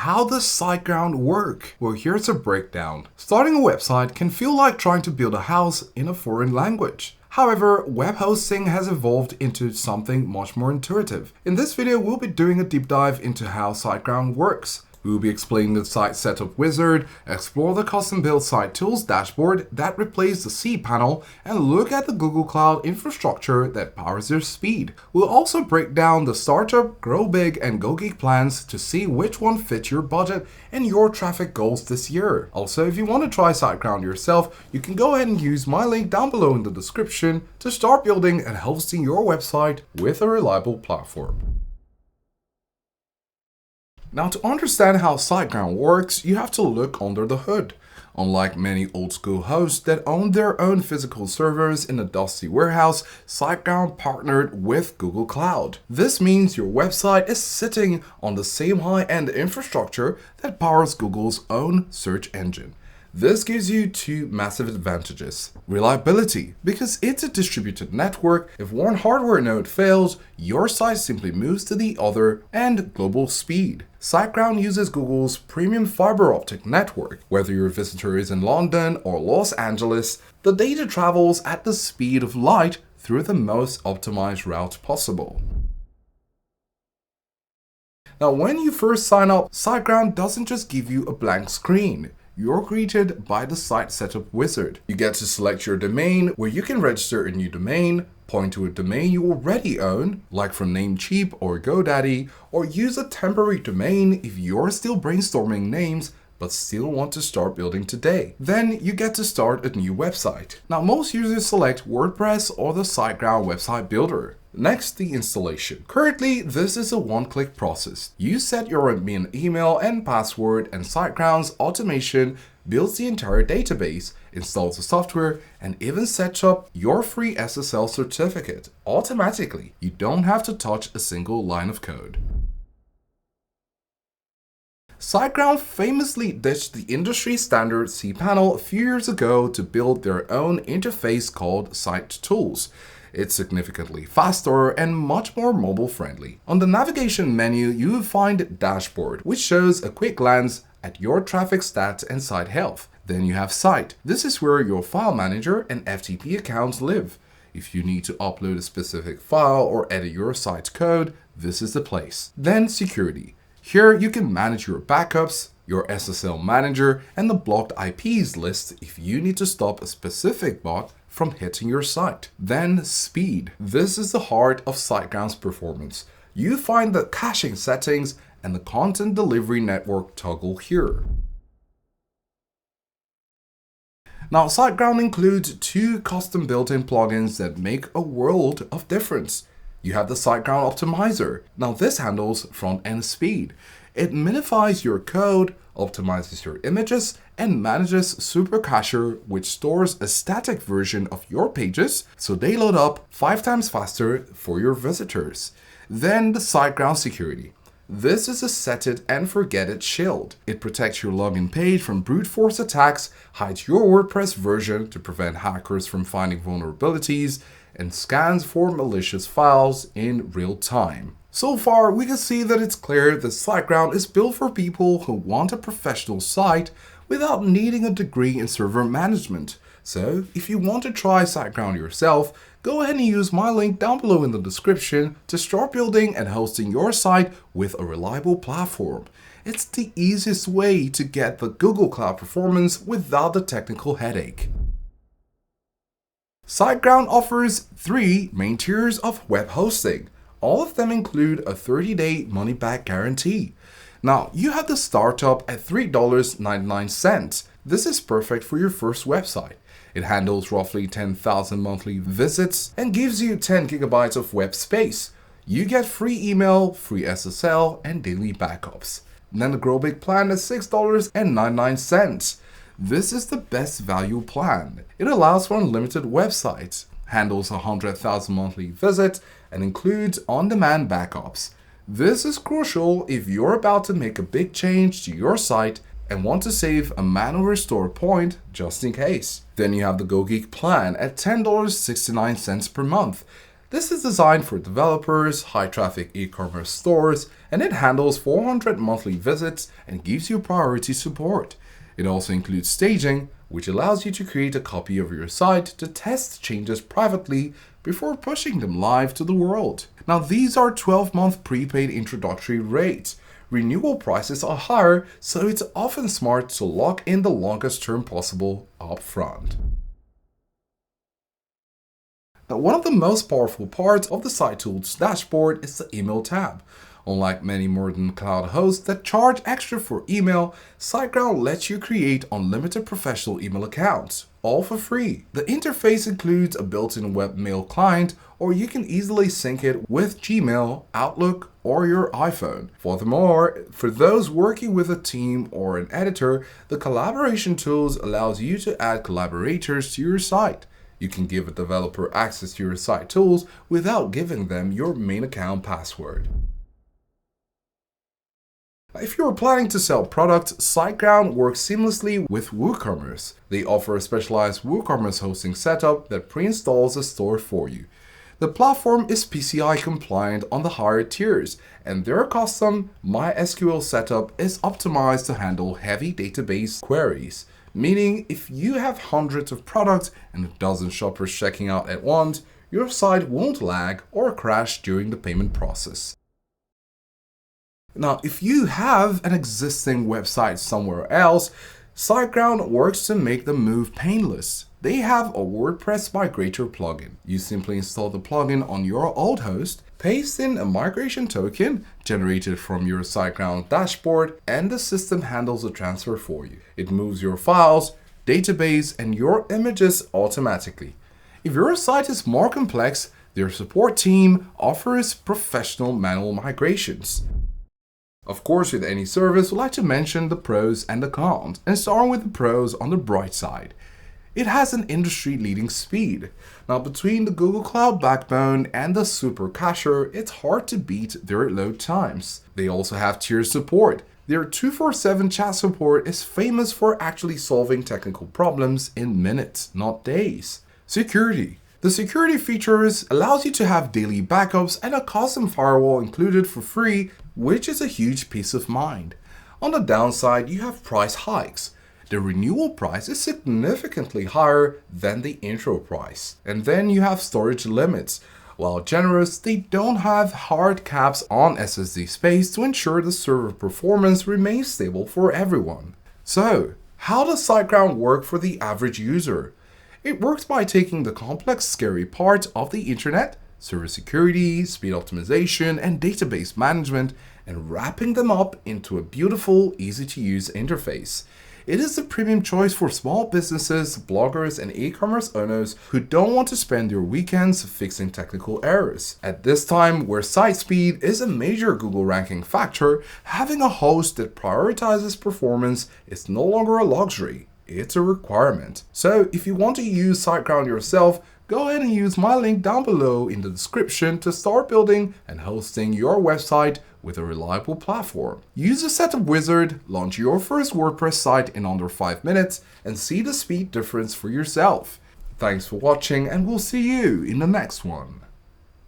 how does SiteGround work? Well, here's a breakdown. Starting a website can feel like trying to build a house in a foreign language. However, web hosting has evolved into something much more intuitive. In this video, we'll be doing a deep dive into how SiteGround works. We'll be explaining the site setup wizard, explore the custom-built site tools dashboard that replaced the cPanel, and look at the Google Cloud infrastructure that powers their speed. We'll also break down the startup, grow big, and go geek plans to see which one fits your budget and your traffic goals this year. Also, if you want to try SiteGround yourself, you can go ahead and use my link down below in the description to start building and hosting your website with a reliable platform. Now, to understand how SiteGround works, you have to look under the hood. Unlike many old school hosts that own their own physical servers in a dusty warehouse, SiteGround partnered with Google Cloud. This means your website is sitting on the same high-end infrastructure that powers Google's own search engine. This gives you two massive advantages. Reliability, because it's a distributed network. If one hardware node fails, your site simply moves to the other, and global speed. SiteGround uses Google's premium fiber optic network. Whether your visitor is in London or Los Angeles, the data travels at the speed of light through the most optimized route possible. Now, when you first sign up, SiteGround doesn't just give you a blank screen. You're greeted by the site setup wizard. You get to select your domain, where you can register a new domain, point to a domain you already own, like from Namecheap or GoDaddy, or use a temporary domain if you're still brainstorming names but still want to start building today. Then you get to start a new website. Now, most users select WordPress or the SiteGround website builder. Next, the installation. Currently, this is a one-click process. You set your admin email and password, and SiteGround's automation builds the entire database, installs the software, and even sets up your free SSL certificate automatically. You don't have to touch a single line of code. SiteGround famously ditched the industry standard cPanel a few years ago to build their own interface called Site Tools. It's significantly faster and much more mobile friendly. On the navigation menu, you will find Dashboard, which shows a quick glance at your traffic stats and site health. Then you have Site. This is where your file manager and FTP accounts live. If you need to upload a specific file or edit your site's code, this is the place. Then Security. Here you can manage your backups, your SSL manager, and the blocked IPs list if you need to stop a specific bot from hitting your site. Then Speed. This is the heart of SiteGround's performance. You find the caching settings and the content delivery network toggle here. Now, SiteGround includes two custom built-in plugins that make a world of difference. You have the SiteGround Optimizer. Now, this handles front-end speed. It minifies your code, optimizes your images, and manages Super Cacher, which stores a static version of your pages so they load up 5 times faster for your visitors. Then the SiteGround Security. This is a set it and forget it shield. It protects your login page from brute force attacks, hides your WordPress version to prevent hackers from finding vulnerabilities, and scans for malicious files in real time. So far, we can see that it's clear that SiteGround is built for people who want a professional site without needing a degree in server management. So, if you want to try SiteGround yourself, go ahead and use my link down below in the description to start building and hosting your site with a reliable platform. It's the easiest way to get the Google Cloud performance without the technical headache. SiteGround offers 3 main tiers of web hosting. All of them include a 30-day money-back guarantee. Now, you have the startup at $3.99. This is perfect for your first website. It handles roughly 10,000 monthly visits and gives you 10 gigabytes of web space. You get free email, free SSL, and daily backups. Then the Grow Big plan is $6.99. This is the best value plan. It allows for unlimited websites, handles 100,000 monthly visits, and includes on-demand backups. This is crucial if you're about to make a big change to your site and want to save a manual restore point just in case. Then you have the Go Geek plan at $10.69 per month. This is designed for developers, high-traffic e-commerce stores, and it handles 400 monthly visits and gives you priority support. It also includes staging, which allows you to create a copy of your site to test changes privately before pushing them live to the world. Now, these are 12-month prepaid introductory rates. Renewal prices are higher, so it's often smart to lock in the longest term possible upfront. Now, one of the most powerful parts of the SiteTools dashboard is the email tab. Unlike many modern cloud hosts that charge extra for email, SiteGround lets you create unlimited professional email accounts, all for free. The interface includes a built-in webmail client, or you can easily sync it with Gmail, Outlook, or your iPhone. Furthermore, for those working with a team or an editor, the collaboration tools allows you to add collaborators to your site. You can give a developer access to your site tools without giving them your main account password. If you're planning to sell products, SiteGround works seamlessly with WooCommerce. They offer a specialized WooCommerce hosting setup that pre-installs a store for you. The platform is PCI compliant on the higher tiers, and their custom MySQL setup is optimized to handle heavy database queries. Meaning, if you have hundreds of products and a dozen shoppers checking out at once, your site won't lag or crash during the payment process. Now, if you have an existing website somewhere else, SiteGround works to make the move painless. They have a WordPress migrator plugin. You simply install the plugin on your old host, paste in a migration token generated from your SiteGround dashboard, and the system handles the transfer for you. It moves your files, database, and your images automatically. If your site is more complex, their support team offers professional manual migrations. Of course, with any service, we like to mention the pros and the cons, and starting with the pros on the bright side. It has an industry-leading speed. Now, between the Google Cloud Backbone and the Super Cacher, it's hard to beat their load times. They also have tier support. Their 24/7 chat support is famous for actually solving technical problems in minutes, not days. Security. The security features allows you to have daily backups and a custom firewall included for free, which is a huge peace of mind. On the downside, you have price hikes. The renewal price is significantly higher than the intro price. And then you have storage limits. While generous, they don't have hard caps on SSD space to ensure the server performance remains stable for everyone. So, how does SiteGround work for the average user? It works by taking the complex, scary parts of the internet, server security, speed optimization, and database management, and wrapping them up into a beautiful, easy-to-use interface. It is the premium choice for small businesses, bloggers, and e-commerce owners who don't want to spend their weekends fixing technical errors. At this time, where site speed is a major Google ranking factor, having a host that prioritizes performance is no longer a luxury. It's a requirement. So if you want to use SiteGround yourself, go ahead and use my link down below in the description to start building and hosting your website with a reliable platform. Use the setup wizard, launch your first WordPress site in under 5 minutes, and see the speed difference for yourself. Thanks for watching, and we'll see you in the next one.